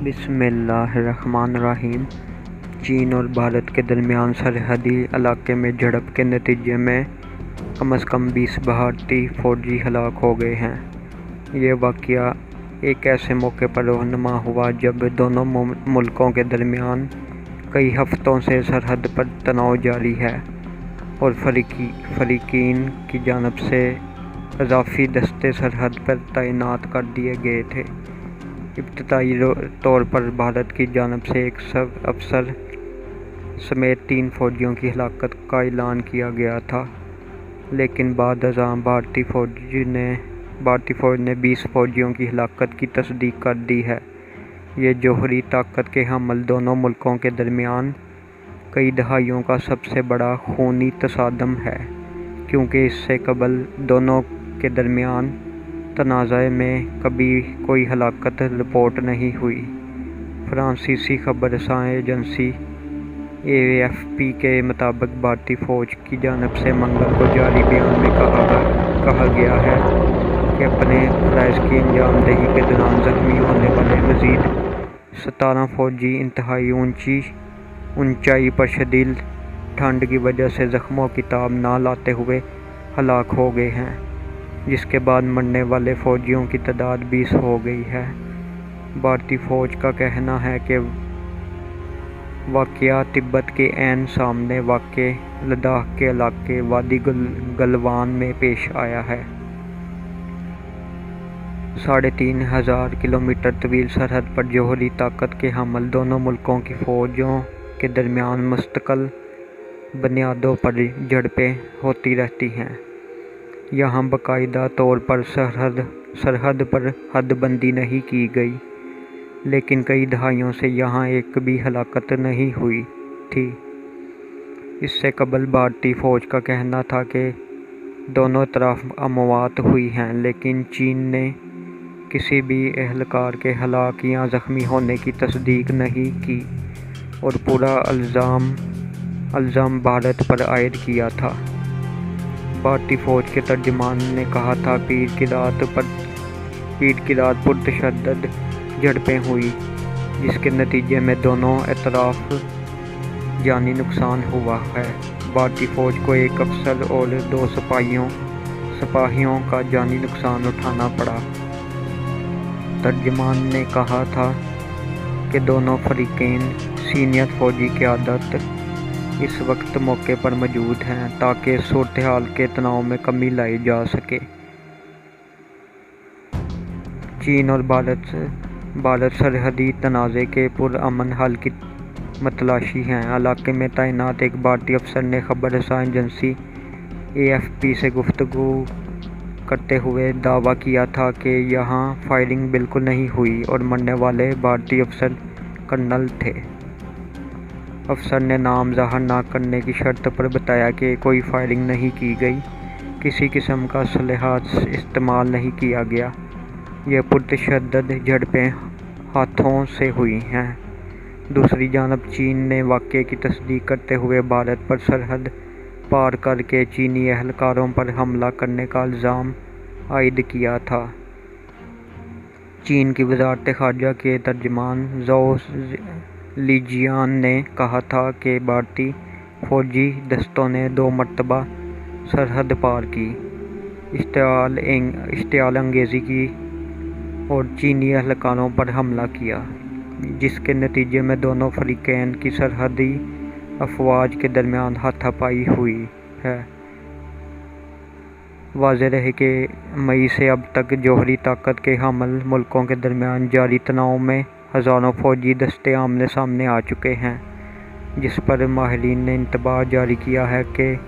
बिस्मिल्लाहिर्रहमानिर्रहीम। चीन और भारत के दरमियान सरहदी इलाके में झड़प के नतीजे में कम से कम 20 भारतीय फौजी हलाक हो गए हैं। ये वाक़या एक ऐसे मौके पर रहनुमा हुआ जब दोनों मुल्कों के दरमियान कई हफ्तों से सरहद पर तनाव जारी है और फरीकीन की जानिब से इज़ाफ़ी दस्ते सरहद पर तैनात कर दिए गए थे। इब्तदाई तौर पर भारत की जानिब से एक सब अफसर समेत 3 फौजियों की हलाकत का ऐलान किया गया था, लेकिन बाद अज़ां भारतीय फ़ौज ने 20 फौजियों की हलाकत की तस्दीक कर दी है। ये जौहरी ताकत के हमल दोनों मुल्कों के दरमियान कई दहाइयों का सबसे बड़ा खूनी तसादम है, क्योंकि इससे कबल दोनों के दरमियान तनाज़े में कभी कोई हलाकत रिपोर्ट नहीं हुई। फ्रांसीसी खबर रसां एजेंसी AFP के मुताबिक भारतीय फ़ौज की जानिब से मंगल को जारी बयान में कहा गया है कि अपने फ़राइज़ की अंजामदही के दौरान ज़ख्मी होने वाले मज़ीद 17 फौजी इंतहाई ऊंचाई पर शदीद ठंड की वजह से ज़ख्मों की ताब न लाते हुए हलाक हो गए हैं, जिसके बाद मरने वाले फ़ौजियों की तादाद 20 हो गई है। भारतीय फ़ौज का कहना है कि वाक़या तिब्बत के ऐन सामने वाक़े लद्दाख के इलाके वादी गलवान में पेश आया है। 3500 किलोमीटर तवील सरहद पर जौहरी ताकत के हमल दोनों मुल्कों की फ़ौजों के दरमियान मुस्तकिल बुनियादों पर झड़पें होती रहती हैं। यहाँ बाकायदा तौर पर सरहद पर हदबंदी नहीं की गई, लेकिन कई दहाइयों से यहाँ एक भी हलाकत नहीं हुई थी। इससे कबल भारतीय फ़ौज का कहना था कि दोनों तरफ अमवात हुई हैं, लेकिन चीन ने किसी भी एहलकार के हलाक या ज़ख्मी होने की तस्दीक नहीं की और पूरा इल्ज़ाम भारत पर आयद किया था। भारतीय फ़ौज के तर्जुमान ने कहा था पीर की रात पुरतशद्दद झड़पें हुई, जिसके नतीजे में दोनों अतराफ जानी नुकसान हुआ है। भारतीय फ़ौज को एक अफसर और 2 सिपाहियों का जानी नुकसान उठाना पड़ा। तर्जुमान ने कहा था कि दोनों फरीक़ैन सीनियर फ़ौजी क़यादत इस वक्त मौके पर मौजूद हैं ताकि सूरत हाल के तनाव में कमी लाई जा सके। चीन और भारत सरहदी तनाज़े के पुरअमन हल की मतलाशी हैं। इलाके में तैनात एक भारतीय अफसर ने खबर रसां एजेंसी AFP से गुफ्तगू करते हुए दावा किया था कि यहाँ फायरिंग बिल्कुल नहीं हुई और मरने वाले भारतीय अफसर कर्नल थे। अफसर ने नाम ज़ाहिर न करने की शर्त पर बताया कि कोई फायरिंग नहीं की गई, किसी किस्म का असलहा इस्तेमाल नहीं किया गया। यह पुरतशद्दद झड़पें हाथों से हुई हैं। दूसरी जानब चीन ने वाक़े की तस्दीक करते हुए भारत पर सरहद पार करके चीनी एहलकारों पर हमला करने का इल्ज़ाम आयद किया था। चीन की वज़ारत ख़ारजा के तर्जुमान ज़ोउ लीजियान ने कहा था कि भारतीय फ़ौजी दस्तों ने 2 मरतबा सरहद पार की, इश्तियाल अंगेज़ी की और चीनी एहलकारों पर हमला किया, जिसके नतीजे में दोनों फरीक़ैन की सरहदी अफ़वाज के दरमियान हाथापाई हुई है। वाज़ेह रहे कि मई से अब तक जौहरी ताकत के हमल मुल्कों के दरमियान जारी तनाव में हज़ारों फ़ौजी दस्ते आमने सामने आ चुके हैं, जिस पर माहिरीन ने इंतबाह जारी किया है कि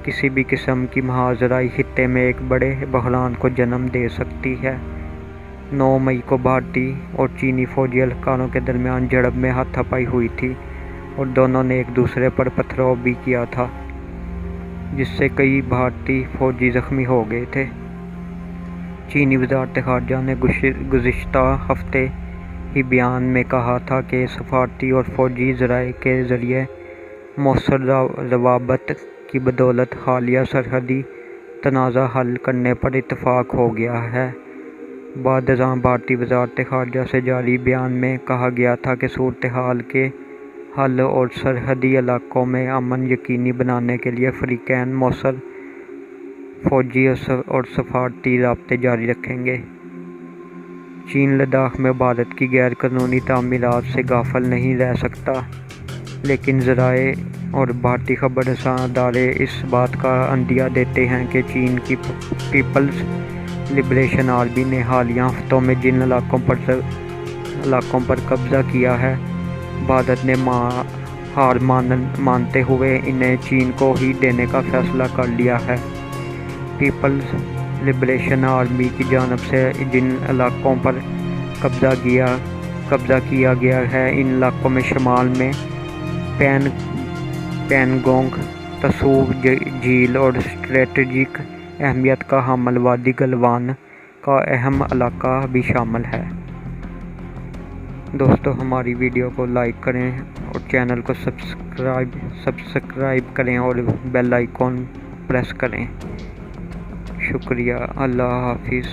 किसी भी किस्म की महाजराई खित्ते में एक बड़े बहरान को जन्म दे सकती है। 9 मई को भारतीय और चीनी फ़ौजी एहलकारों के दरमियान झड़प में हाथापाई हुई थी और दोनों ने एक दूसरे पर पथराव भी किया था, जिससे कई भारतीय फ़ौजी ज़ख्मी हो गए थे। चीनी वज़ारत ख़ारजा ने गुज़िश्ता हफ़्ते ही बयान में कहा था कि सफ़ारती और फ़ौजी ज़राए के ज़रिए मौसर रवाबत की बदौलत हालिया सरहदी तनाज़ा हल करने पर इत्तफ़ाक़ हो गया है बाद अज़ां भारतीय वज़ारत ख़ारजा से जारी बयान में कहा गया था कि सूरत हाल के हल और सरहदी इलाकों में अमन यकीनी बनाने के लिए फ़रीक़ैन मौसर फ़ौजी और सफ़ारती राब्ते जारी रखेंगे। चीन लद्दाख में भारत की गैर कानूनी तामीरात से गाफिल नहीं रह सकता, लेकिन ज़राए और भारतीय खबर रसां अदारे इस बात का अंदिया देते हैं कि चीन की पीपल्स लिबरेशन आर्मी ने हालिया हफ्तों में जिन इलाकों पर कब्ज़ा किया है, भारत ने हार मानते हुए इन्हें चीन को ही देने का फैसला कर लिया है। पीपल्स लिबरेशन आर्मी की जानब से जिन इलाकों पर कब्ज़ा किया गया है, इन इलाकों में शुमाल में पैनगोंग त्सू झील और स्ट्रेटजिक अहमियत का हामिल वादी गलवान का अहम इलाका भी शामिल है। दोस्तों, हमारी वीडियो को लाइक करें और चैनल को सब्सक्राइब करें और बेल आइकॉन प्रेस करें। शुक्रिया। अल्लाह हाफिज़।